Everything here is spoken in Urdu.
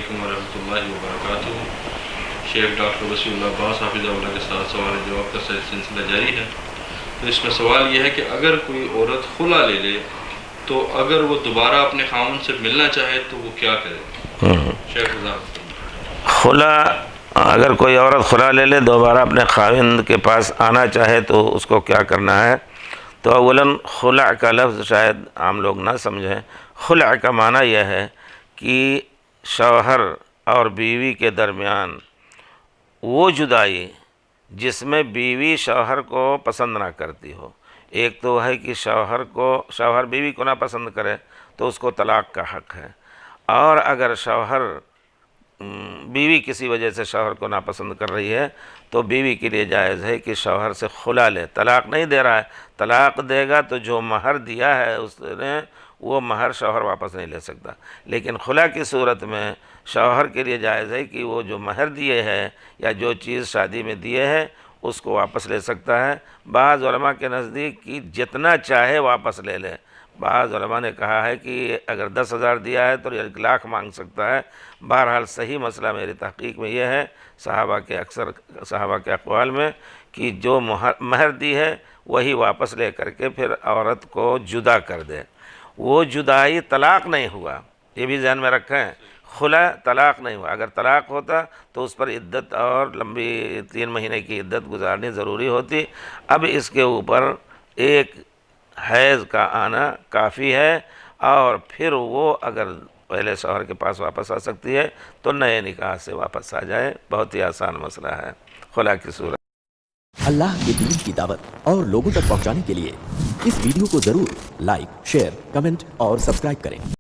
علیکم ورحمۃ اللہ وبرکاتہ۔ شیخ ڈاکٹر وسیع اللہ عباس حافظہ اللہ کے ساتھ سوال جواب کا سلسلہ جاری ہے۔ تو اس میں سوال یہ ہے کہ اگر کوئی عورت خلا لے لے تو اگر وہ دوبارہ اپنے خاوند سے ملنا چاہے تو وہ کیا کرے؟ شیخ صاحب، خلا، اگر کوئی عورت خلا لے لے دوبارہ اپنے خاوند کے پاس آنا چاہے تو اس کو کیا کرنا ہے؟ تو اولاً خلع کا لفظ شاید عام لوگ نہ سمجھیں۔ خلع کا معنی یہ ہے کہ شوہر اور بیوی کے درمیان وہ جدائی جس میں بیوی شوہر کو پسند نہ کرتی ہو۔ ایک تو ہے کہ شوہر بیوی کو نہ پسند کرے تو اس کو طلاق کا حق ہے، اور اگر بیوی کسی وجہ سے شوہر کو ناپسند کر رہی ہے تو بیوی کے لیے جائز ہے کہ شوہر سے خلا لے۔ طلاق نہیں دے رہا ہے، طلاق دے گا تو جو مہر دیا ہے اس نے وہ مہر شوہر واپس نہیں لے سکتا، لیکن خلا کی صورت میں شوہر کے لیے جائز ہے کہ وہ جو مہر دیے ہے یا جو چیز شادی میں دیے ہے اس کو واپس لے سکتا ہے۔ بعض علماء کے نزدیک کہ جتنا چاہے واپس لے لے۔ بعض علماء نے کہا ہے کہ اگر 10,000 دیا ہے تو 1,00,000 مانگ سکتا ہے۔ بہرحال صحیح مسئلہ میری تحقیق میں یہ ہے، اکثر صحابہ کے اقوال میں، کہ جو مہر دی ہے وہی واپس لے کر کے پھر عورت کو جدا کر دے۔ وہ جدائی طلاق نہیں ہوا، یہ بھی ذہن میں رکھیں۔ خلا طلاق نہیں ہوا، اگر طلاق ہوتا تو اس پر عدت اور لمبی 3 مہینے کی عدت گزارنی ضروری ہوتی۔ اب اس کے اوپر ایک حیض کا آنا کافی ہے، اور پھر وہ اگر پہلے شوہر کے پاس واپس آ سکتی ہے تو نئے نکاح سے واپس آ جائے۔ بہت ہی آسان مسئلہ ہے خلا کی صورت۔ اللہ کے دین کی دعوت اور لوگوں تک پہنچانے کے لیے اس ویڈیو کو ضرور لائک، شیئر، کمنٹ اور سبسکرائب کریں۔